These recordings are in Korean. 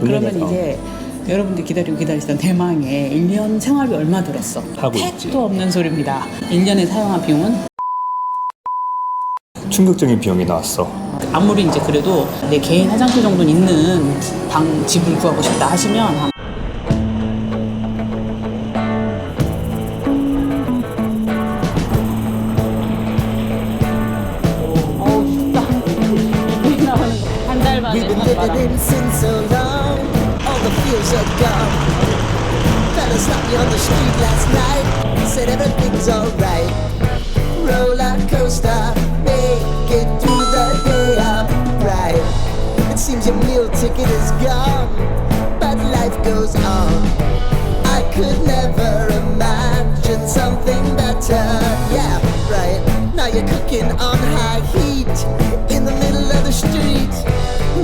그러면 이제 여러분들 기다리시던 대망의 1년 생활비 얼마 들었어? 하고 있지. 택도 없는 소리입니다. 1년에 사용한 비용은? 충격적인 비용이 나왔어. 아무리 이제 그래도 내 개인 화장실 정도는 있는 집을 구하고 싶다 하시면 한 달 만에 We've been living in sin so long, all the feels are gone. Fella stopped me on the street last night, said everything's alright. Roller coaster, make it through the day upright. It seems your meal ticket is gone, but life goes on. I could never imagine something better. Yeah, right. Now you're cooking on high heat in the middle of the street.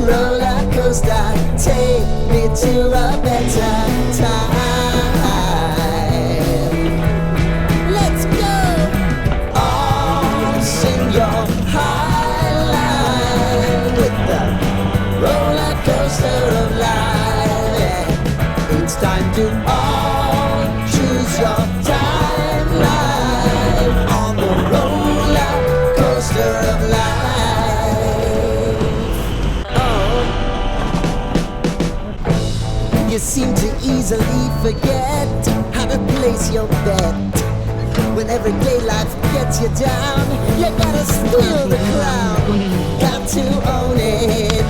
Roller coaster, take me to a better time. Let's go. Oh, sing your high line with the roller coaster of life. Yeah. It's time to all choose your timeline on the roller coaster of life. You seem to easily forget how to place your bet. When everyday life gets you down, you gotta steal the crown. Got to own it.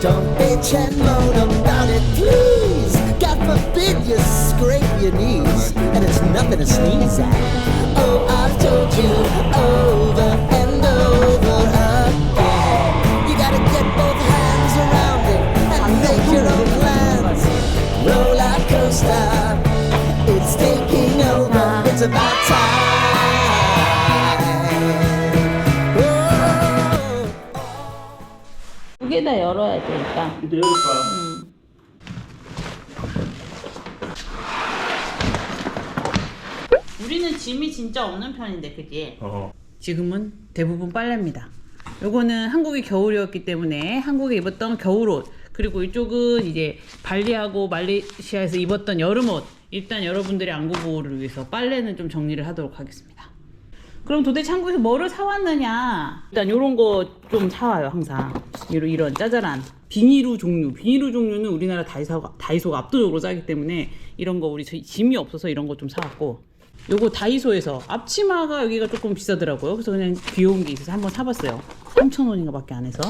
Don't bitch and moan about it, please. God forbid you scrape your knees, and it's nothing to sneeze at. Oh, I've told you over and over again. You gotta get both hands around it and make your own plans. Roller coaster, it's taking over. It's about time. 두 개 다 열어야 돼 일단. 근데 열까? 우리는 짐이 진짜 없는 편인데 그지? 어. 지금은 대부분 빨래입니다. 요거는 한국이 겨울이었기 때문에 한국에 입었던 겨울옷, 그리고 이쪽은 이제 발리하고 말레이시아에서 입었던 여름옷. 일단 여러분들의 안구 보호를 위해서 빨래는 좀 정리를 하도록 하겠습니다. 그럼 도대체 한국에서 뭐를 사왔느냐? 일단 요런 거 좀 사와요. 항상 이런 짜잘한 비닐우 종류. 비닐우 종류는 우리나라 다이소가 압도적으로 싸기 때문에 이런 거 우리 짐이 없어서 이런 거 좀 사왔고, 요거 다이소에서 앞치마가 여기가 조금 비싸더라고요. 그래서 그냥 귀여운 게 있어서 한번 사봤어요. 3,000원인가 밖에 안 해서.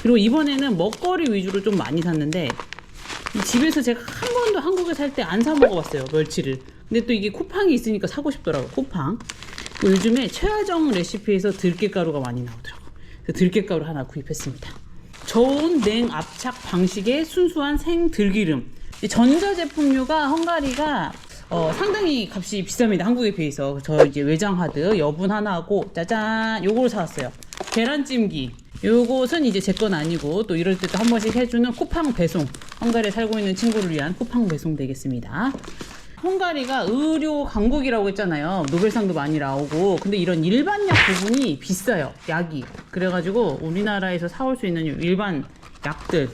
그리고 이번에는 먹거리 위주로 좀 많이 샀는데, 이 집에서 제가 한 번도 한국에 살 때 안 사 먹어봤어요, 멸치를. 근데 또 이게 쿠팡이 있으니까 사고 싶더라고요. 쿠팡. 요즘에 최하정 레시피에서 들깨가루가 많이 나오더라고요. 그래서 들깨가루 하나 구입했습니다. 저온 냉 압착 방식의 순수한 생 들기름. 전자제품류가 헝가리가 상당히 값이 비쌉니다. 한국에 비해서. 저 이제 외장하드 여분 하나 하고, 짜잔, 요걸 사왔어요. 계란찜기. 요것은 이제 제 건 아니고 또 이럴 때 또 한 번씩 해주는 쿠팡 배송. 헝가리에 살고 있는 친구를 위한 쿠팡 배송 되겠습니다. 헝가리가 의료 강국이라고 했잖아요. 노벨상도 많이 나오고. 근데 이런 일반 약 부분이 비싸요. 약이. 그래가지고 우리나라에서 사올 수 있는 일반 약들,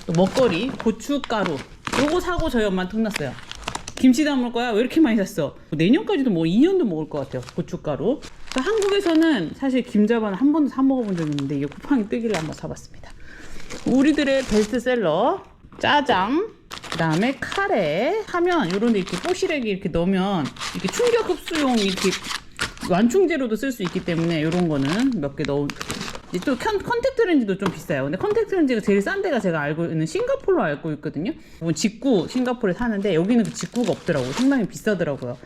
또 먹거리, 고춧가루, 요거 사고 저희 엄마한테 혼났어요. 김치 담을 거야? 왜 이렇게 많이 샀어? 내년까지도 뭐 2년도 먹을 것 같아요. 고춧가루. 그러니까 한국에서는 사실 김자반을 한 번도 사 먹어본 적이 없는데 이게 쿠팡이 뜨길래 한번 사봤습니다. 우리들의 베스트셀러 짜장, 그 다음에 카레 하면 요런 데 이렇게 뽀시래기 이렇게 넣으면 이렇게 충격 흡수용 이렇게 완충제로도 쓸 수 있기 때문에 요런 거는 몇 개 넣은. 이제 또 컨택트 렌즈도 좀 비싸요. 근데 컨택트 렌즈가 제일 싼 데가 제가 알고 있는 싱가포르로 알고 있거든요. 직구 싱가포르에 사는데 여기는 그 직구가 없더라고요. 상당히 비싸더라고요.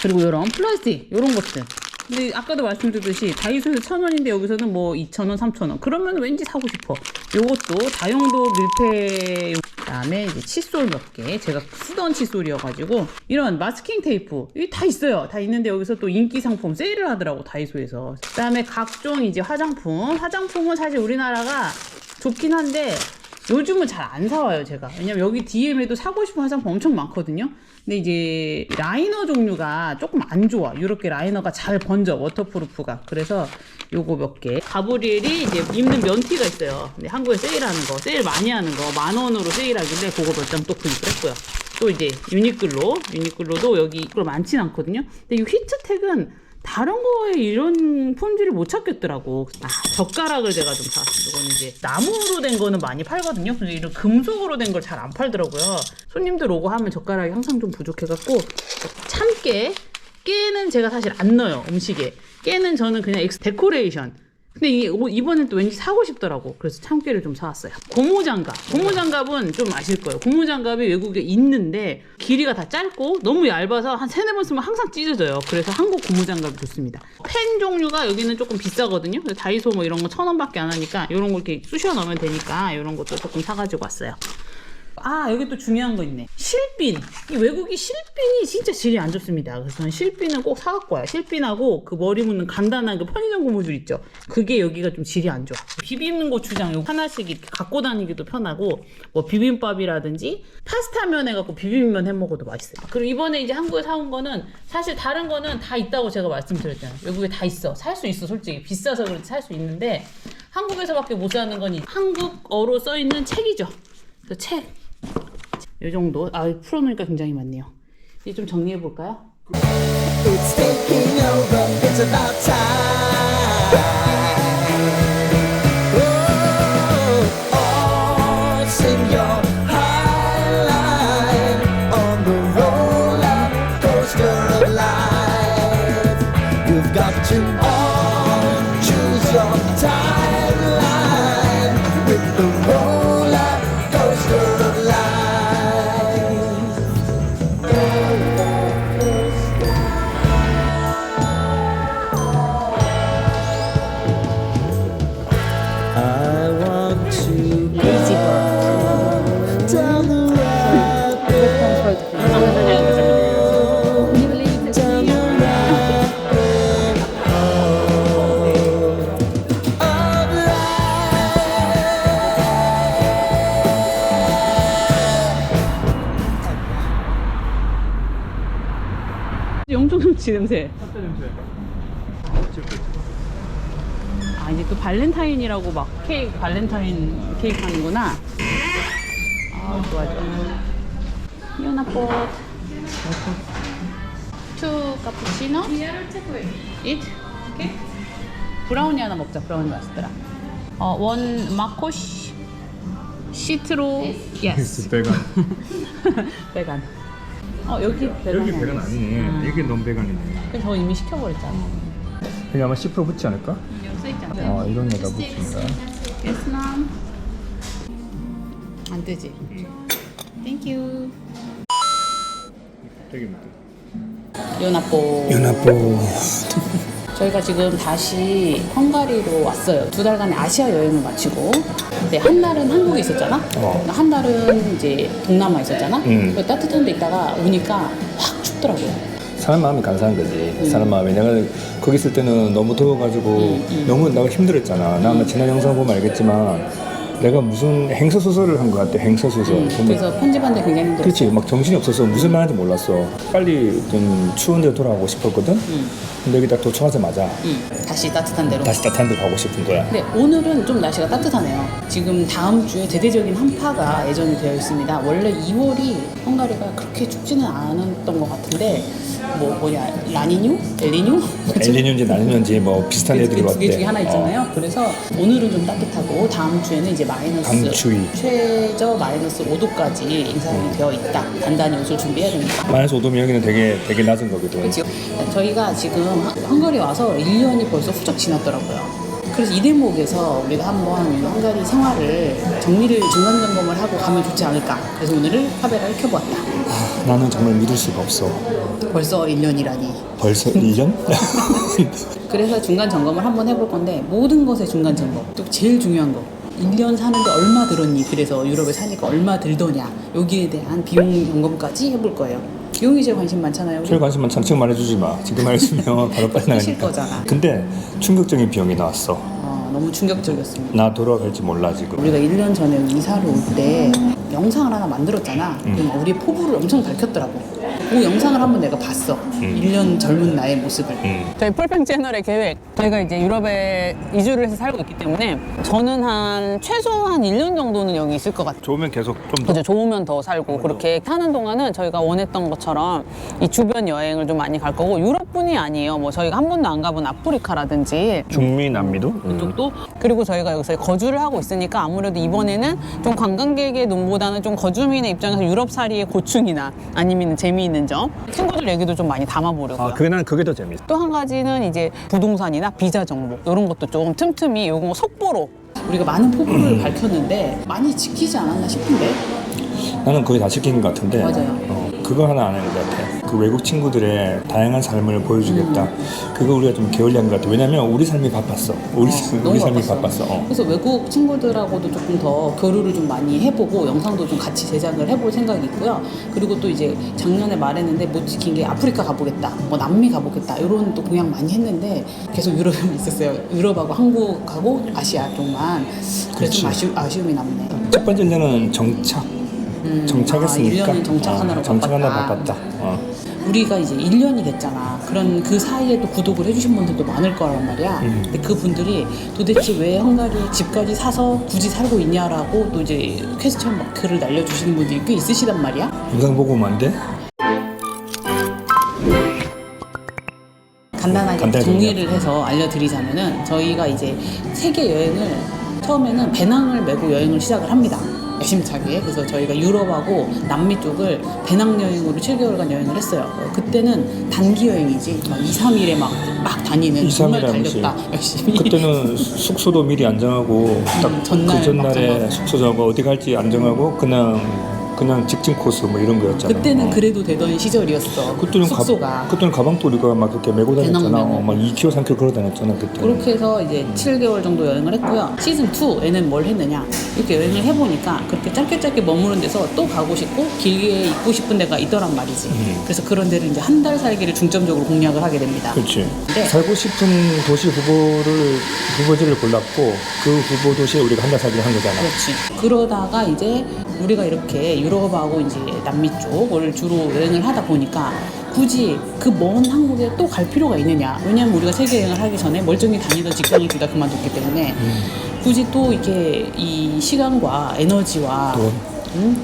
그리고 요런 플라스틱 요런 것들. 근데 아까도 말씀드렸듯이 다이소에서 1,000원인데 여기서는 뭐 2,000원, 3,000원. 그러면 왠지 사고 싶어. 요것도 다용도 밀폐. 그다음에 이제 칫솔 몇 개. 제가 쓰던 칫솔이어가지고 이런 마스킹 테이프 이게 다 있어요. 다 있는데 여기서 또 인기 상품 세일을 하더라고 다이소에서. 그다음에 각종 이제 화장품. 화장품은 사실 우리나라가 좋긴 한데 요즘은 잘 안 사와요 제가. 왜냐면 여기 DM에도 사고 싶은 화장품 엄청 많거든요. 근데 이제 라이너 종류가 조금 안 좋아. 이렇게 라이너가 잘 번져, 워터프루프가. 그래서 요거 몇 개. 가브리엘이 이제 입는 면티가 있어요. 근데 한국에 세일하는 거, 세일 많이 하는 거 10,000원으로 세일하길래 그거 몇 장 또 구입을 했고요. 또 이제 유니클로도 여기 그걸 많진 않거든요. 근데 이 히트텍은 다른 거에 이런 품질을 못 찾겠더라고. 젓가락을 제가 좀 샀어요. 이건 이제 나무로 된 거는 많이 팔거든요. 근데 이런 금속으로 된 걸 잘 안 팔더라고요. 손님들 오고 하면 젓가락이 항상 좀 부족해갖고 참깨, 깨는 제가 사실 안 넣어요 음식에. 깨는 저는 그냥 데코레이션. 근데 이번엔 또 왠지 사고 싶더라고. 그래서 참깨를 좀 사왔어요. 고무장갑은 좀 아실 거예요. 고무장갑이 외국에 있는데 길이가 다 짧고 너무 얇아서 한 3-4번 쓰면 항상 찢어져요. 그래서 한국 고무장갑이 좋습니다. 펜 종류가 여기는 조금 비싸거든요. 다이소 뭐 이런 거 1,000원밖에 안 하니까 이런 거 이렇게 쑤셔 넣으면 되니까 이런 것도 조금 사가지고 왔어요. 여기 또 중요한 거 있네. 실핀. 이 외국이 실핀이 진짜 질이 안 좋습니다. 그래서 저는 실핀은 꼭 사갖고 와요. 실핀하고 그 머리 묶는 간단한 그 편의점 고무줄 있죠. 그게 여기가 좀 질이 안 좋아. 비빔는 고추장 요거 하나씩 이렇게 갖고 다니기도 편하고, 뭐 비빔밥이라든지 파스타면 해갖고 비빔면 해 먹어도 맛있어요. 그리고 이번에 이제 한국에 사온 거는 사실 다른 거는 다 있다고 제가 말씀드렸잖아요. 외국에 다 있어. 살 수 있어. 솔직히 비싸서 그렇지 살 수 있는데 한국에서밖에 못 사는 건 한국어로 써있는 책이죠. 그 책. 이 정도. 풀어놓으니까 굉장히 많네요. 이제 좀 정리해 볼까요? It's taking over, it's about time. Oh, sing your high line on the roller coaster of life. You've got to all choose your timeline with the roller coaster of life. I want to go down the rabbit down the rabbit hole of 영종김치 냄새. 이제 또 발렌타인이라고 막 발렌타인 케이크 하는구나. 좋아. 유나꽃. 투 카푸치노. 잇. 오케이. 브라우니 하나 먹자. 브라우니 맛있더라. 원 마코시. 시트로. 예스. 배간. 베간. 여기 베간. 여기 배간 아니네. 여기 넌 배간이네. 그래서 저 이미 시켜버렸잖아. 여기 아마 10% 붙지 않을까? 여기 써있잖아. 이런 데다 붙습니다. 베트남. 안 뜨지? 땡큐. 되게 밑에. 요나뽀. 저희가 지금 다시 헝가리로 왔어요. 2달간의 아시아 여행을 마치고. 근데 한 달은 한국에 있었잖아. 한 달은 이제 동남아에 있었잖아. 따뜻한 데 있다가 오니까 확 춥더라고요. 사람 마음이 간사한 거지. 사람 마음이. 내가 거기 있을 때는 너무 더워가지고 너무 내가 힘들었잖아. 나 아마 지난 영상 보면 알겠지만 내가 무슨 행서소설을 한 것 같아. 행서소설. 그래서 편집하는데 굉장히 힘들었어. 그렇지. 막 정신이 없어서 무슨 말인지 몰랐어. 빨리 좀 추운 데로 돌아가고 싶었거든. 근데 여기 딱 도착하자마자 다시 따뜻한 데로. 다시 따뜻한 데 가고 싶은 거야. 근데 오늘은 좀 날씨가 따뜻하네요. 지금 다음 주에 대대적인 한파가 예정이 되어 있습니다. 원래 2월이 헝가리가 그렇게 춥지는 않았던 것 같은데 라니뇨? 엘니뇨? 엘니뇨인지 라니뇨인지 뭐 비슷한 애들이 왔대. 두 개 중에 하나 있잖아요. 그래서 오늘은 좀 따뜻하고 다음 주에는 이제 마이너스 강추위. 최저 마이너스 5도까지 예상이 되어 있다. 단단히 옷을 준비해야 됩니다. 마이너스 5도면 여기는 되게 낮은 거거든. 그렇죠. 저희가 지금 헝가리 와서 1년이 벌써 훌쩍 지났더라고요. 그래서 이 대목에서 우리가 한번 헝가리 생활을 정리를 중간 점검을 하고 가면 좋지 않을까. 그래서 오늘을 카메라를 켜보았다. 나는 정말 믿을 수가 없어. 벌써 1년이라니. 벌써 1년? 그래서 중간 점검을 한번 해볼 건데 모든 것의 중간 점검. 또 제일 중요한 거. 1년 사는데 얼마 들었니? 그래서 유럽에 사니까 얼마 들더냐? 여기에 대한 비용 점검까지 해볼 거예요. 비용이 제일 관심 많잖아요. 우리? 제일 관심 많잖아. 지금 말해주지 마. 지금 말해주면 바로 빨리 하실 나가니까. 거잖아. 근데 충격적인 비용이 나왔어. 너무 충격적이었습니다. 나 돌아갈지 몰라 지금. 우리가 1년 전에 이사를 올 때 영상을 하나 만들었잖아. 그럼 우리의 포부를 엄청 밝혔더라고. 그 영상을 한번 내가 봤어. 1년 젊은 나의 모습을. 저희 풀팽 채널의 계획. 저희가 이제 유럽에 이주를 해서 살고 있기 때문에 저는 최소한 1년 정도는 여기 있을 것 같아요. 좋으면 계속 좀 더. 그죠, 좋으면 더 살고 그렇게 사는 동안은 저희가 원했던 것처럼 이 주변 여행을 좀 많이 갈 거고 유럽뿐이 아니에요. 뭐 저희가 한 번도 안 가본 아프리카라든지 중미 남미도. 그쪽도 그리고 저희가 여기서 거주를 하고 있으니까 아무래도 이번에는 좀 관광객의 눈보다는 좀 거주민의 입장에서 유럽살이의 고충이나 아니면 재미있는 점 친구들 얘기도 좀 많이 담아보려고요. 아, 난 그게 더 재밌어. 또 한 가지는 이제 부동산이나 비자 정보 이런 것도 조금 틈틈이 요거 속보로 우리가 많은 포부를 밝혔는데 많이 지키지 않았나 싶은데. 나는 거의 다 지킨 것 같은데. 맞아요. 그거 하나 안 한 것 같아. 그 외국 친구들의 다양한 삶을 보여주겠다. 그거 우리가 좀 게을리한 것 같아. 왜냐면 우리 삶이 바빴어. 우리 너무 삶이 바빴어. 바빴어. 그래서 외국 친구들하고도 조금 더 교류를 좀 많이 해보고 영상도 좀 같이 제작을 해볼 생각이 있고요. 그리고 또 이제 작년에 말했는데 못 지킨 게 아프리카 가보겠다, 뭐 남미 가보겠다 이런 또 공약 많이 했는데 계속 유럽에만 있었어요. 유럽하고 한국하고 아시아 쪽만. 그래서 좀 아쉬움이 남네. 첫 번째는 정착. 정착했으니까. 1년은 정착하느라 바빴다. 우리가 이제 1년이 됐잖아. 그런 그 사이에 또 구독을 해주신 분들도 많을 거란 말이야. 근데 그 분들이 도대체 왜 헝가리에 집까지 사서 굳이 살고 있냐라고 또 이제 퀘스천 마크를 날려주시는 분들이 꽤 있으시단 말이야. 영상 보고 오면 안 돼? 간단하게 정리를 해서 알려드리자면은 저희가 이제 세계 여행을 처음에는 배낭을 메고 여행을 시작을 합니다. 야심차게. 그래서 저희가 유럽하고 남미 쪽을 배낭 여행으로 7개월간 여행을 했어요. 그때는 단기 여행이지 막 2, 3일에 막 다니는 2, 정말 3일 하면서. 달렸다 열심히. 그때는 숙소도 미리 안 정하고 딱 그 전날 전날에 막 정하고. 숙소 정하고 어디 갈지 안 정하고 그냥 직진 코스 뭐 이런 거였잖아. 그때는 그래도 되던 시절이었어. 그때는 숙소가. 그때는 가방도 우리가 막 이렇게 메고 다녔잖아. 배낭 메고. 막 2kg, 3kg 걸어 다녔잖아 그때. 그렇게 해서 이제 7개월 정도 여행을 했고요. 시즌 2에는 뭘 했느냐? 이렇게 여행을 해보니까 그렇게 짧게 머무른 데서 또 가고 싶고 길게 있고 싶은 데가 있더란 말이지. 그래서 그런 데를 이제 한 달 살기를 중점적으로 공략을 하게 됩니다. 그렇지. 네. 살고 싶은 도시 후보지를 골랐고 그 후보 도시에 우리가 한 달 살기를 한 거잖아. 그렇지. 그러다가 이제 우리가 이렇게 유럽하고 이제 남미 쪽을 주로 여행을 하다 보니까 굳이 그 먼 한국에 또 갈 필요가 있느냐. 왜냐하면 우리가 세계 여행을 하기 전에 멀쩡히 다니던 직장을 둘 다 그만뒀기 때문에 굳이 또 이렇게 이 시간과 에너지와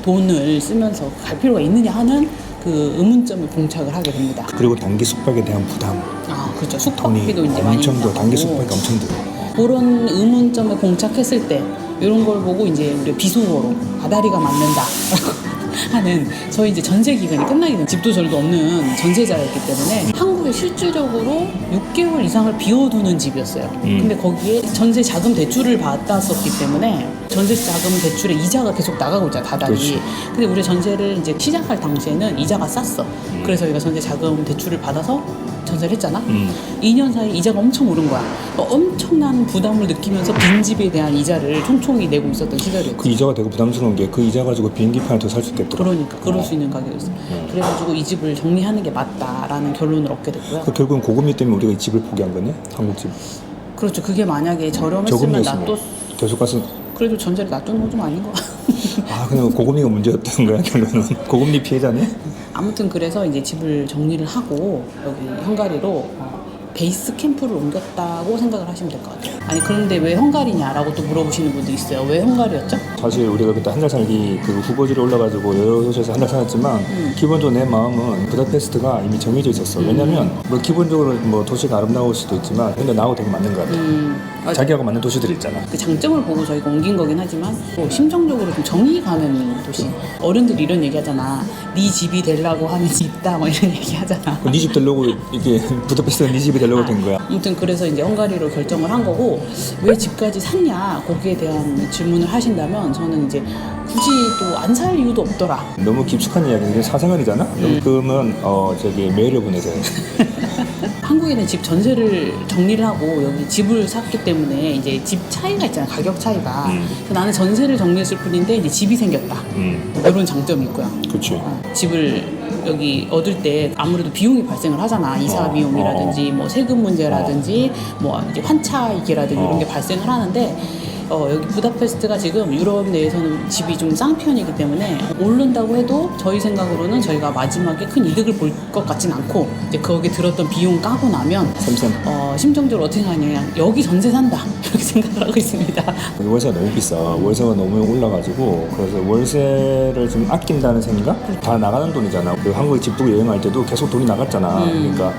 돈을 쓰면서 갈 필요가 있느냐 하는 그 의문점을 봉착을 하게 됩니다. 그리고 단기 숙박에 대한 부담. 아, 그렇죠. 돈이 숙박비도 이제 많이 엄청 들어. 단기 나가고. 숙박이 엄청 들어. 그런 의문점에 봉착했을 때 이런 걸 보고 이제 우리 비속어로 아다리가 맞는다라고 하는 저희 이제 전세 기간이 끝나기 전 집도 절도 없는 전세자였기 때문에 한국에 실질적으로 6개월 이상을 비워두는 집이었어요. 근데 거기에 전세 자금 대출을 받았었기 때문에 전세 자금 대출의 이자가 계속 나가고 있잖아, 다달이. 그렇지. 근데 우리 전세를 이제 시작할 당시에는 이자가 쌌어. 그래서 저희가 전세 자금 대출을 받아서 전세를 했잖아. 2년 사이에 이자가 엄청 오른 거야. 엄청난 부담을 느끼면서 빈집에 대한 이자를 총총히 내고 있었던 시절이었지. 그 이자가 되게 부담스러운 게 그 이자 가지고 비행기 편을 더 살 수 있겠더라. 그러니까 그럴 수 있는 가격이었어. 그래가지고 이 집을 정리하는 게 맞다라는 결론을 얻게 됐고요. 그 결국은 고금리 때문에 우리가 이 집을 포기한 거네. 한국 집. 그렇죠. 그게 만약에 저렴했으면 저금리였으면 놔뒀. 계속 가서 그래도 전세를 놔두는 건 좀 아닌 거. 그냥 고금리가 문제였던 거야 결론은. 고금리 피해자네. 아무튼 그래서 이제 집을 정리를 하고 여기 헝가리로 베이스 캠프를 옮겼다고 생각을 하시면 될 것 같아요. 아니 그런데 왜 헝가리냐라고 또 물어보시는 분도 있어요. 왜 헝가리였죠? 사실 우리가 그때 한 달 살기 그 후보지를 올라가지고 여러 도시에서 한 달 살았지만 기본적으로 내 마음은 부다페스트가 이미 정해져 있었어. 왜냐면 뭐 기본적으로 뭐 도시가 아름다울 수도 있지만 근데 나하고 되게 맞는 것 같아. 자기하고 맞는 도시들 있잖아. 그 장점을 보고 저희가 옮긴 거긴 하지만 또 심정적으로 좀 정이 가는 도시. 어른들이 이런 얘기 하잖아. 네 집이 되려고 하는 집다 뭐 이런 얘기 하잖아. 네 집 되려고 이게 부다페스트가 네 집이 되려고 된 거야. 아무튼 그래서 이제 헝가리로 결정을 한 거고 왜 집까지 샀냐 거기에 대한 질문을 하신다면 저는 이제 굳이 또 안 살 이유도 없더라. 너무 깊숙한 이야기인데 사생활이잖아. 그러면 저기 메일을 보내세요. 한국에는 집 전세를 정리를 하고 여기 집을 샀기 때문에 이제 집 차이가 있잖아요. 가격 차이가. 그래서 나는 전세를 정리했을 뿐인데 이제 집이 생겼다. 이런 장점이 있고요. 그렇지. 집을 여기 얻을 때 아무래도 비용이 발생을 하잖아. 이사 비용이라든지 뭐 세금 문제라든지 뭐 이제 환차익이라든지 이런 게 발생을 하는데 여기 부다페스트가 지금 유럽 내에서는 집이 좀 싼 편이기 때문에 오른다고 해도 저희 생각으로는 저희가 마지막에 큰 이득을 볼 것 같진 않고 이제 거기 들었던 비용 까고 나면 심정적으로 어떻게 하냐면 여기 전세 산다 이렇게 생각을 하고 있습니다. 월세가 너무 비싸. 월세가 너무 올라가지고 그래서 월세를 좀 아낀다는 생각? 다 나가는 돈이잖아. 그 한국에 집 두고 여행할 때도 계속 돈이 나갔잖아. 그러니까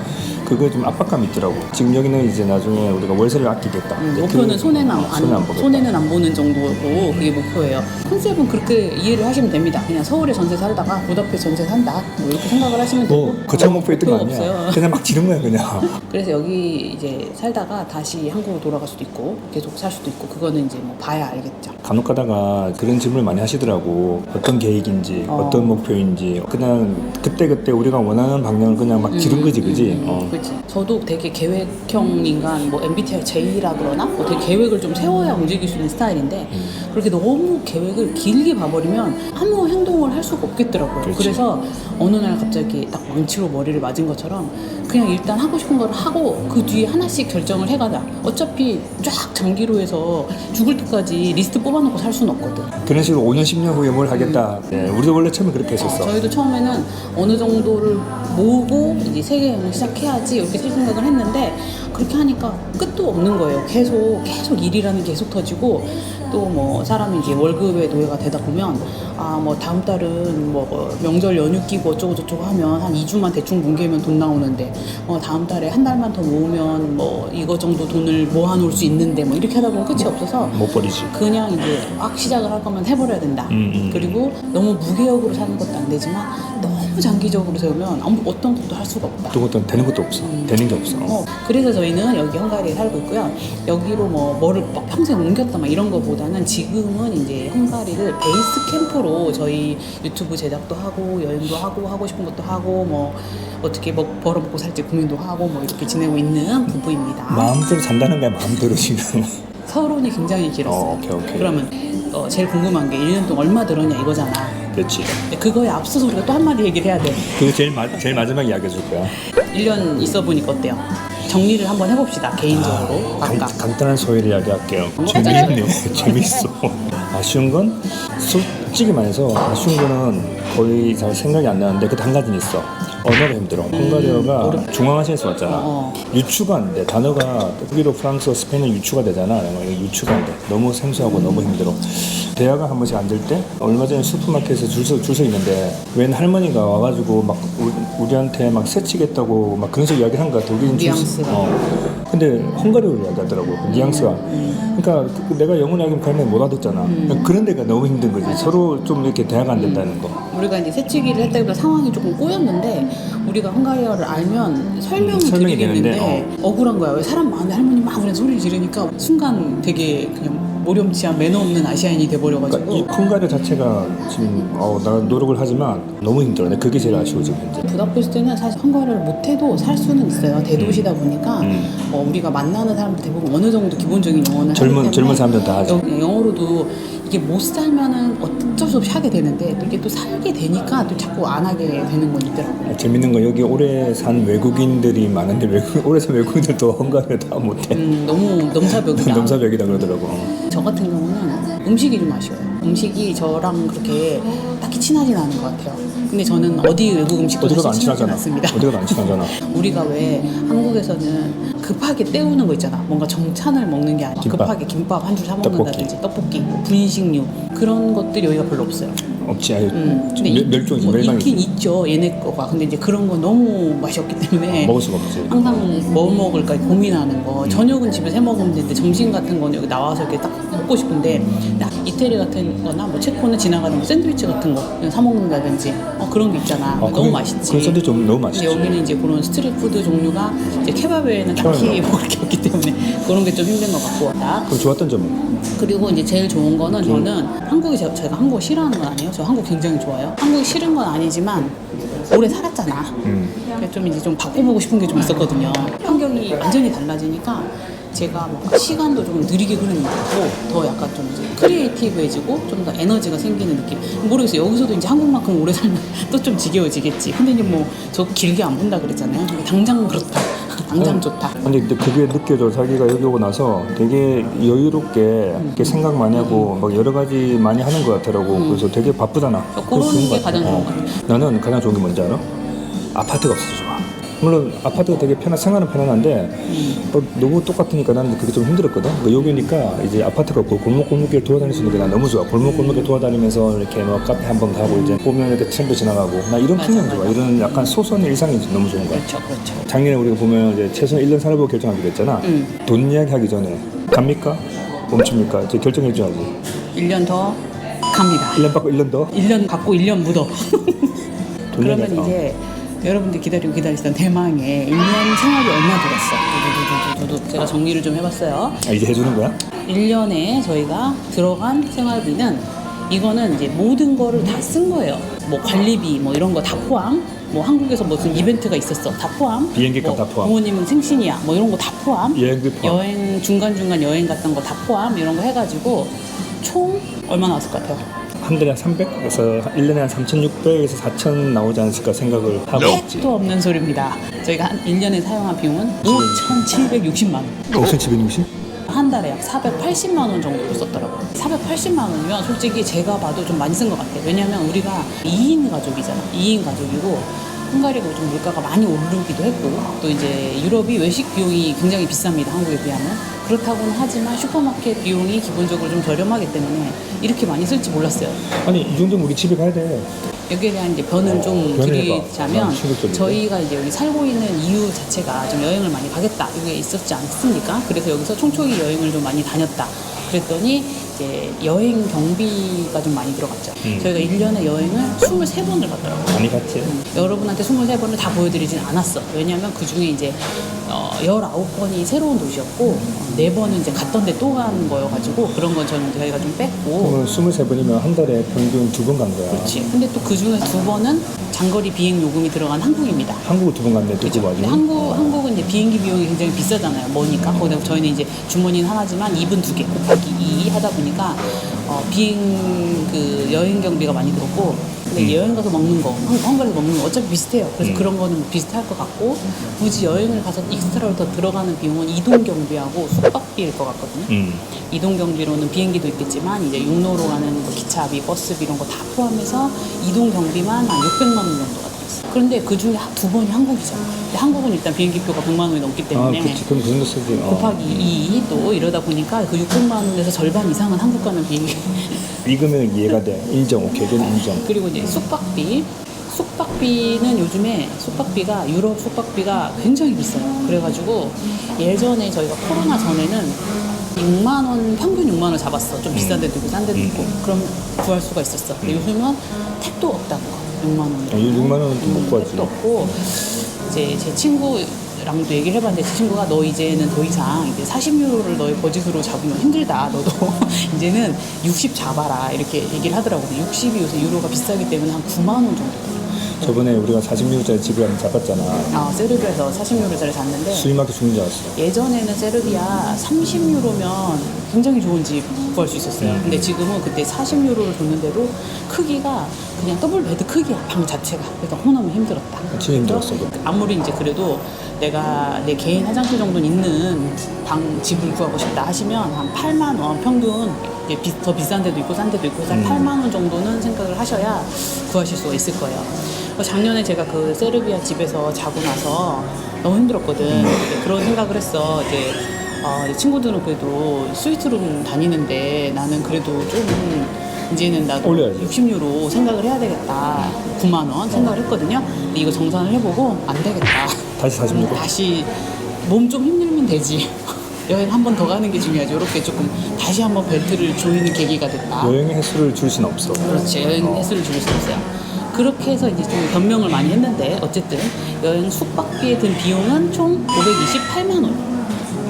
그게 좀 압박감이 있더라고. 지금 여기는 이제 나중에 우리가 월세를 아끼겠다. 목표는 손해는 보겠다. 손해는 안 보는 정도고 그게 목표예요. 컨셉은 그렇게 이해를 하시면 됩니다. 그냥 서울에 전세 살다가 부다페스트 전세 산다 뭐 이렇게 생각을 하시면 되고 거창 목표 있던 거 아니야. 없어요. 그냥 막 지른 거야 그냥. 그래서 여기 이제 살다가 다시 한국으로 돌아갈 수도 있고 계속 살 수도 있고 그거는 이제 뭐 봐야 알겠죠. 간혹 가다가 그런 질문을 많이 하시더라고. 어떤 계획인지 어떤 목표인지 그냥 그때그때 우리가 원하는 방향을 그냥 막 지른 거지 그지? 그렇지. 저도 되게 계획형 인간 뭐 MBTI J라 그러나 뭐 되게 계획을 좀 세워야 움직일 수 있는 스타일인데 그렇게 너무 계획을 길게 봐버리면 아무 행동을 할 수가 없겠더라고요. 그렇지. 그래서 어느 날 갑자기 딱 망치로 머리를 맞은 것처럼 그냥 일단 하고 싶은 걸 하고 그 뒤에 하나씩 결정을 해가자. 어차피 쫙 장기로 해서 죽을 때까지 리스트 뽑아놓고 살 수는 없거든. 그런 식으로 5년 10년 후에 뭘 하겠다. 네, 우리도 원래 처음에 그렇게 했었어. 저희도 처음에는 어느 정도를 모으고 이제 세계 여행을 시작해야지 이렇게 생각을 했는데 그렇게 하니까 끝도 없는 거예요. 계속 일이라는 게 계속 터지고 또 뭐 사람이 이제 월급의 노예가 되다 보면 뭐 다음 달은 뭐 명절 연휴 끼고 어쩌고 저쩌고 하면 한 2주만 대충 뭉개면 돈 나오는데 다음 달에 한 달만 더 모으면 뭐 이거 정도 돈을 모아놓을 수 있는데 뭐 이렇게 하다 보면 끝이 없어서 못 버리지. 그냥 이제 막 시작을 할 거면 해버려야 된다. 그리고 너무 무계획으로 사는 것도 안 되지만 너무 장기적으로 세우면 어떤 것도 할 수가 없다. 또 어떤 되는 것도 없어. 되는 게 없어. 그래서 저희는 여기 헝가리에 살고 있고요. 여기로 뭐를 막 평생 옮겼다 막 이런 거보다는 지금은 이제 헝가리를 베이스 캠프로 저희 유튜브 제작도 하고 여행도 하고 싶은 것도 하고 뭐 어떻게 벌어먹고 살지 고민도 하고 뭐 이렇게 지내고 있는 부부입니다. 마음대로 산다는 거야 마음대로 지금. 서론이 굉장히 길었어요. 오케이. 그러면 제일 궁금한 게 1년 동안 얼마 들었냐 이거잖아. 그렇지. 근데 그거에 앞서서 우리가 또 한마디 얘기를 해야 돼. 그거 제일 마지막에 이야기해 줄 거야. 1년 있어 보니까 어때요? 정리를 한번 해봅시다. 개인적으로. 각각. 간단한 소위를 이야기할게요. 맞아요. 재미있네요. 재밌어. 아쉬운 건 솔직히 말해서 아쉬운 거는 거의 잘 생각이 안 나는데 그 한 가지는 있어. 언어가 힘들어. 헝가리어가 중앙아시아에서 왔잖아. 유추가 안 돼. 단어가 독일어, 프랑스어, 스페인어 유추가 되잖아. 유추가 안 돼. 너무 생소하고 너무 힘들어. 대화가 한 번씩 안 될 때 얼마 전에 슈퍼마켓에서 줄 서 있는데 웬 할머니가 와가지고 막 우리한테 막 새치겠다고 막 그런 식으로 이야기를 한 거야. 독일인 뉘앙스가. 근데 헝가리어로 이야기하더라고. 뉘앙스가. 그러니까 내가 영어 이야기하면 그 할머니 못 알아듣잖아. 그런 데가 너무 힘든 거지. 서로 좀 이렇게 대화가 안 된다는 거. 우리가 이제 새치기를 했다기보다 상황이 조금 꼬였는데 우리가 헝가리어를 알면 설명을 설명이 드리겠는데 되는데, 억울한 거야. 왜 사람 많은데 할머니 막 우리한테 소리를 지르니까 순간 되게 그냥 모렴치한 매너 없는 아시아인이 돼버려가지고 그러니까 이 헝가리어 자체가 지금 나 노력을 하지만 너무 힘들어. 근데 그게 제일 아쉬워 지금 현재. 부다페스트는 사실 헝가리어를 못해도 살 수는 있어요. 대도시다 보니까 우리가 만나는 사람들 대부분 어느 정도 기본적인 영어는 하기 때문에 젊은 사람들은 다 하지. 영어로도 이게 못 살면은 어쩔 수 없이 하게 되는데 또 이게 또 살게 되니까 또 자꾸 안 하게 되는 건 있더라고요. 재밌는 건 여기 오래 산 외국인들이 많은데 오래 산 외국인들도 헝가리어 다 못해. 너무 넘사벽이다. 넘사벽이다 그러더라고. 저 같은 경우는 음식이 좀 아쉬워요. 음식이 저랑 그렇게 딱히 친하진 않은 것 같아요. 근데 저는 어디 외국 음식도 어디가도 안 사실 친하진 친하잖아. 않습니다. 어디가도 안 친하잖아. 우리가 왜 한국에서는 급하게 때우는 거 있잖아. 뭔가 정찬을 먹는 게 아니라 김밥. 급하게 김밥 한 줄 사 먹는다든지 떡볶이, 뭐 분식류 그런 것들이 여기가 별로 없어요. 없지. 아유, 근데 멸종이지. 뭐 멸망이지. 있긴 있죠. 얘네 거가. 근데 이제 그런 건 너무 맛이 없기 때문에 먹을 수가 없지. 항상 뭐 먹을까 고민하는 거. 저녁은 집에서 해 먹으면 되는데 점심 같은 거는 여기 나와서 이렇게 딱 먹고 싶은데 이태리 같은 거나 뭐 체코는 지나가는 뭐 샌드위치 같은 거 그냥 사 먹는다든지 그런 게 있잖아. 너무 맛있지. 그 샌드위치 너무 맛있지. 근데 여기는 이제 그런 스트리트푸드 종류가 이제 케밥 외에는 딱히 먹을 게 없기 때문에 그런 게 좀 힘든 것 같고. 그럼 좋았던 점은? 그리고 이제 제일 좋은 거는 저는 한국이 제가 한국을 싫어하는 건 아니에요. 저 한국 굉장히 좋아요. 한국이 싫은 건 아니지만 오래 살았잖아. 그래서 좀 이제 좀 바꿔보고 싶은 게 좀 있었거든요. 환경이 완전히 달라지니까 제가 뭐 시간도 좀 느리게 흐르는 것 같고 더 약간 좀 이제 크리에이티브해지고 좀 더 에너지가 생기는 느낌. 모르겠어요. 여기서도 이제 한국만큼 오래 살면 또 좀 지겨워지겠지. 근데 이제 뭐 저 길게 안 본다 그랬잖아요. 당장 그렇다. 당장 좋다. 근데 그게 느껴져. 자기가 여기 오고 나서 되게 여유롭게 이렇게 생각 많이 하고 막 여러 가지 많이 하는 것 같더라고. 그래서 되게 바쁘잖아. 그런 좋은 게 것 가장 같아. 좋은 것 같아요. 나는 가장 좋은 게 뭔지 알아? 아파트가 없어서 좋아. 물론 아파트가 되게 생활은 편안한데 너무 똑같으니까 나는 그게 좀 힘들었거든. 그러니까 여기니까 이제 아파트가 없고 골목골목길 돌아다닐 수 있는 게 난 너무 좋아. 골목골목길 돌아다니면서 이렇게 뭐 카페 한번 가고 이제 보면 이렇게 트램도 지나가고 나 이런 풍경 좋아. 이런 약간 소소한 일상이 너무 좋은 거야. 그렇죠. 작년에 우리가 보면 이제 최소한 1년 살아보고 결정하기로 했잖아. 돈 이야기 하기 전에 갑니까? 멈춥니까? 이제 결정해줘야지. 1년 더 갑니다. 1년 받고 1년 더? 1년 갖고 1년 묻어. 돈 그러면 얘기하자. 이제 여러분들 기다리시던 대망의 1년 생활이 얼마 들었어? 두두두두두. 제가 정리를 좀 해봤어요. 이제 해주는 거야? 1년에 저희가 들어간 생활비는 이거는 이제 모든 거를 다 쓴 거예요. 뭐 관리비 뭐 이런 거 다 포함. 뭐 한국에서 무슨 이벤트가 있었어. 다 포함. 비행기값 뭐 다 포함. 부모님은 생신이야. 뭐 이런 거 다 포함. 여행비 포함. 여행 중간중간 여행 갔던 거 다 포함. 이런 거 해가지고 총 얼마 나왔을 것 같아요? 한 달에 한 300에서 1년에 한 3,600에서 4,000 나오지 않을까 생각을 하고 있지. 택도 없는 소리입니다. 저희가 한 1년에 사용한 비용은 5,760만 원. 5,760? 한 달에 약 480만 원 정도로 썼더라고요. 480만 원이면 솔직히 제가 봐도 좀 많이 쓴 것 같아요. 왜냐면 우리가 2인 가족이잖아. 2인 가족이고 헝가리가 좀 물가가 많이 오르기도 했고 또 이제 유럽이 외식 비용이 굉장히 비쌉니다. 한국에 비하면. 그렇다고는 하지만 슈퍼마켓 비용이 기본적으로 좀 저렴하기 때문에 이렇게 많이 쓸지 몰랐어요. 아니 이 정도면 우리 집에 가야 돼. 여기에 대한 이제 변을 좀 변을 드리자면 해봐. 충격적이다. 저희가 이제 여기 살고 있는 이유 자체가 좀 여행을 많이 가겠다 이게 있었지 않습니까? 그래서 여기서 총총히 여행을 좀 많이 다녔다. 그랬더니 이제 여행 경비가 좀 많이 들어갔죠. 저희가 1년에 여행을 23번을 갔더라고요. 많이 갔지. 여러분한테 23번을 다 보여드리진 않았어. 왜냐면 그 중에 이제 19번이 새로운 도시였고 4번은 이제 갔던 데 또 간 거여가지고 그런 건 저희가 좀 뺐고. 그러면 23번이면 한 달에 평균 2번 간 거야. 그렇지. 근데 또 그 중에 2번은 장거리 비행 요금이 들어간 한국입니다. 한국을 2번 갔네. 또 그렇죠. 그거 근데 가지고. 한국은 이제 비행기 비용이 굉장히 비싸잖아요. 뭐니까. 거기다 저희는 이제 주머니는 하나지만 입은 2개 곱하기 2 하다 보니까 비행 그 여행 경비가 많이 들었고 근데 여행 가서 먹는 거, 헝가리에서 먹는 거 어차피 비슷해요. 그래서 그런 거는 비슷할 것 같고 굳이 여행을 가서 익스트라로 더 들어가는 비용은 이동 경비하고 숙박비일 것 같거든요. 이동 경비로는 비행기도 있겠지만 이제 육로로 가는 뭐 기차비, 버스비 이런 거 다 포함해서 이동 경비만 한 600만 원 정도가 들었어요. 그런데 그 중에 2번이 한국이잖아요. 근데 한국은 일단 비행기표가 100만 원이 넘기 아, 때문에 그렇지. 그럼 그 정도 쓰지. 곱하기 2 또 이러다 보니까 그 600만 원에서 절반 이상은 한국 가는 비행기 이 금액 이해가 돼. 인정. 오케이. 그건 인정. 그리고 이제 숙박비는 요즘에 숙박비가 유럽 숙박비가 굉장히 비싸요. 그래가지고 예전에 저희가 코로나 전에는 6만 원 평균 6만 원 잡았어. 좀 비싼 데도 있고 싼 데도 있고 그럼 구할 수가 있었어. 근데 요즘은 택도 없다고 6만 원. 6만 원은 좀 못 구하지. 택도 없고 이제 제 친구랑도 얘기를 해봤는데 제 친구가 너 이제는 더 이상 이제 40유로를 너의 버짓으로 잡으면 힘들다. 너도 이제는 60 잡아라 이렇게 얘기를 하더라고요. 60이 요새 유로가 비싸기 때문에 한 9만 원 정도. 저번에 우리가 40유로짜리 집을 한번 잡았잖아. 세르비아에서 40유로짜리 샀는데 수입마트 죽는 줄 알았어. 예전에는 세르비아 30유로면 굉장히 좋은 집 구할 수 있었어요. 근데 지금은 그때 40유로를 줬는데도 크기가 그냥 더블 베드 크기야, 방 자체가. 그래서 너무 힘들었다. 진짜 힘들었어. 아무리 이제 그래도 내가 내 개인 화장실 정도는 있는 집을 구하고 싶다 하시면 한 8만 원 평균 더 비싼 데도 있고 싼 데도 있고 8만 원 정도는 생각을 하셔야 구하실 수가 있을 거예요. 작년에 제가 그 세르비아 집에서 자고 나서 너무 힘들었거든. 그런 생각을 했어. 이제 친구들은 그래도 스위트룸 다니는데 나는 그래도 좀 이제는 나도 올려야지. 60유로 생각을 해야 되겠다. 9만 원 생각을 했거든요. 근데 이거 정산을 해보고 안 되겠다. 다시 40유로. 다시 몸 좀 힘들면 되지. 여행 한 번 더 가는 게 중요하죠. 이렇게 조금 다시 한번 벨트를 조이는 계기가 됐다. 여행의 횟수를 줄 수는 없어. 그렇지. 여행 횟수를 줄일 수 없어요. 그렇게 해서 이제 좀 변명을 많이 했는데 어쨌든 여행 숙박비에 든 비용은 총 528만 원.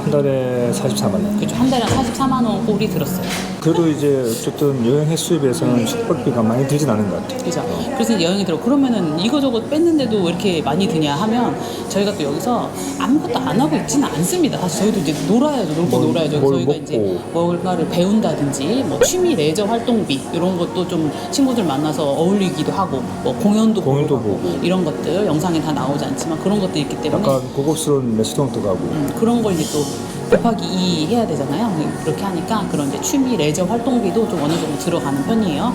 한 달에 44만 원. 그렇죠. 한 달에 44만 원 꼴이 들었어요. 그래도 이제 어쨌든 여행 횟수에 비해서는 숙박비가 많이 들진 않은 것 같아요. 그죠. 그래서 이제 여행이 들어. 그러면은 이거저거 뺐는데도 왜 이렇게 많이 드냐 하면 저희가 또 여기서 아무것도 안 하고 있지는 않습니다. 사실 저희도 이제 놀아야죠. 놀아야죠. 뭘 저희가 먹고. 이제 뭔가를 배운다든지 뭐 취미 레저 활동비 이런 것도 좀 친구들 만나서 어울리기도 하고 뭐 공연도 보고. 이런 것들 영상에 다 나오지 않지만 그런 것도 있기 때문에 약간 고급스러운 레스토랑도 가고. 그런 걸 이제 또 곱하기 2 해야 되잖아요. 그렇게 하니까 그런 이제 취미 레저 활동비도 좀 어느 정도 들어가는 편이에요.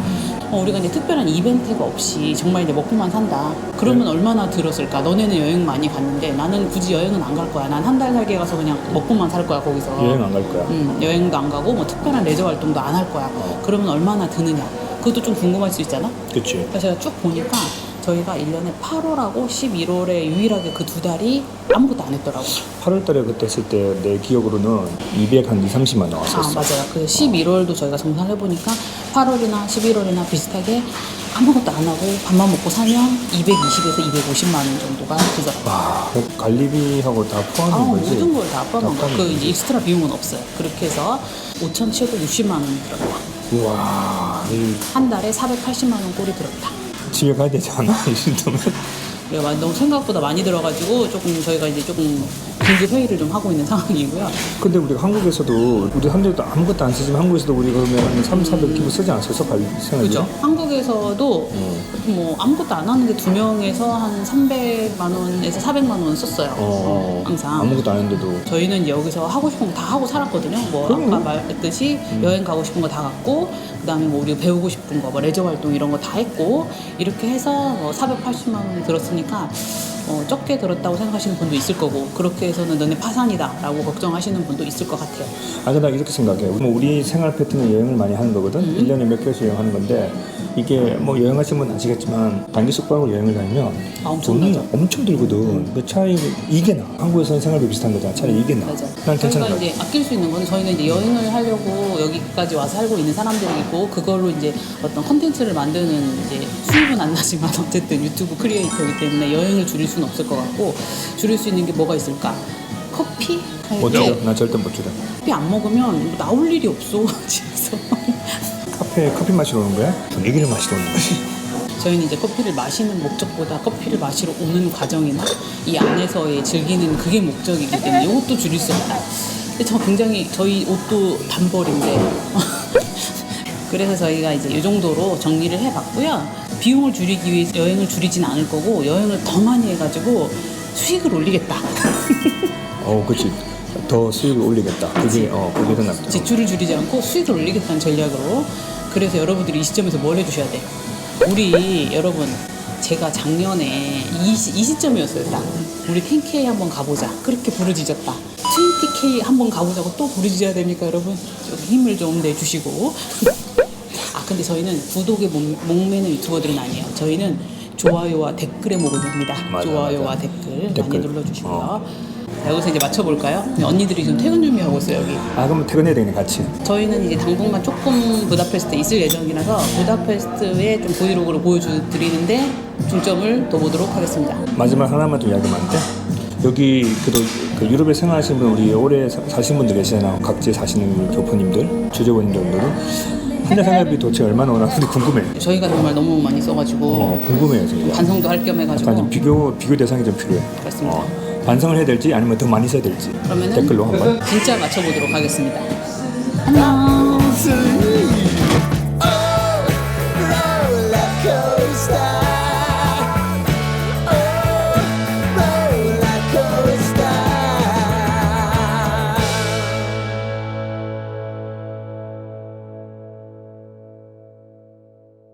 우리가 이제 특별한 이벤트가 없이 정말 이제 먹고만 산다. 그러면 얼마나 들었을까? 너네는 여행 많이 갔는데 나는 굳이 여행은 안 갈 거야. 난 한 달 살게 가서 그냥 먹고만 살 거야 거기서. 여행 안 갈 거야. 여행도 안 가고 뭐 특별한 레저 활동도 안 할 거야. 그러면 얼마나 드느냐? 그것도 좀 궁금할 수 있잖아. 그치. 그래서 제가 쭉 보니까 저희가 1년에 8월하고 11월에 유일하게 그 두 달이 아무것도 안 했더라고요. 8월 달에 그때 했을 때 내 기억으로는 230만 나왔었어. 맞아요. 그 11월도 저희가 정산을 해보니까 8월이나 11월이나 비슷하게 아무것도 안 하고 밥만 먹고 사면 220에서 250만 원 정도가 들더라고요. 와, 관리비하고 다 포함인 거지? 모든 걸 다 포함한 거. 포함인 그 거지. 이제 익스트라 비용은 없어요. 그렇게 해서 5,760만 원 들었다. 우와, 한 달에 480만 원 꼴이 들었다. 집에 가야 되지 않아? 이 정도면? 그래서 너무 생각보다 많이 들어가지고 조금 저희가 이제 조금 긴급 회의를 좀 하고 있는 상황이고요. 근데 우리가 한국에서도 우리 사람들도 아무것도 안 쓰지만 한국에서도 우리 그러면 한 3,400 기부 쓰지 않았어? 관리 생활비? 그죠? 한국에서도 뭐 아무것도 안 하는데 2명에서 한 300만 원에서 400만 원 썼어요. 항상. 아무것도 안 했는데도. 저희는 이제 여기서 하고 싶은 거 다 하고 살았거든요. 뭐 그럼요. 아까 말했듯이 여행 가고 싶은 거 다 갔고, 그다음에 뭐 우리가 배우고 싶은 거, 뭐 레저 활동 이런 거 다 했고, 이렇게 해서 뭐 480만 원이 들었으니까 적게 들었다고 생각하시는 분도 있을 거고, 그렇게 해서는 너네 파산이다라고 걱정하시는 분도 있을 것 같아요. 아니, 나 이렇게 생각해. 뭐 우리 생활 패턴은 여행을 많이 하는 거거든. 1년에 몇 개월씩 여행하는 건데, 이게 뭐 여행하시는 분 아시겠지만 단기 숙박으로 여행을 다니면 돈이 엄청 들거든. 그 차라리 이게 나. 한국에서는 생활비 비슷한 거잖아. 차라리 이게 나. 맞아. 난 괜찮은 저희가 거 이제 아낄 수 있는 거는 저희는 이제 여행을 하려고 여기까지 와서 살고 있는 사람들이고, 그걸로 이제 어떤 컨텐츠를 만드는 이제 수입은 안 나지만 어쨌든 유튜브 크리에이터이기 때문에 여행을 줄일 수는 없을 것 같고, 줄일 수 있는 게 뭐가 있을까? 커피? 못 줄여. 나 절대 못 줄여. 커피 안 먹으면 나올 일이 없어 집에서. 카페에 커피 마시러 오는 거야? 분위기를 마시러 오는 거지. 저희는 이제 커피를 마시는 목적보다 커피를 마시러 오는 과정이나 이 안에서의 즐기는 그게 목적이기 때문에 이것도 줄일 수 없다. 근데 저 굉장히 저희 옷도 단벌인데 그래서 저희가 이제 이 정도로 정리를 해봤고요. 비용을 줄이기 위해 여행을 줄이진 않을 거고, 여행을 더 많이 해가지고 수익을 올리겠다. 그치. 더 수익을 올리겠다. 그게 더 낫다. 지출을 줄이지 않고 수익을 올리겠다는 전략으로. 그래서 여러분들이 이 시점에서 뭘 해주셔야 돼? 우리 여러분, 제가 작년에 이 시점이었어요. 딱 우리 10K 한번 가보자 그렇게 부르짖었다. 20K 한번 가보자고 또 부르짖어야 됩니까 여러분? 좀 힘을 좀 내주시고. 근데 저희는 구독에 목매는 유튜버들은 아니에요. 저희는 좋아요와 댓글에 목을 맵니다. 맞아, 좋아요와 맞아. 댓글 댓글. 많이 눌러주시고요. 자, 여기서 이제 맞춰볼까요? 언니들이 지금 퇴근 준비하고 있어요 여기. 그럼 퇴근해야 되네 같이. 저희는 이제 당분간 조금 부다페스트에 있을 예정이라서 부다페스트의 좀 브이로그를 보여드리는데 중점을 둬보도록 하겠습니다. 마지막 하나만 좀 이야기하면 안 돼? 여기 그 유럽에 생활하시는 분, 우리 오래 사신 분들 계시잖아. 각지에 사시는 교포님들, 주재원님들은 한 달 생활비 도대체 얼마나 오나는데 궁금해. 저희가 정말 너무 많이 써가지고 궁금해요 지금. 반성도 할 겸 해가지고. 약간 좀 비교 대상이 좀 필요해. 그렇습니다. 반성을 해야 될지 아니면 더 많이 써야 될지 그러면은 댓글로 한번. 진짜 맞춰보도록 하겠습니다. 안녕.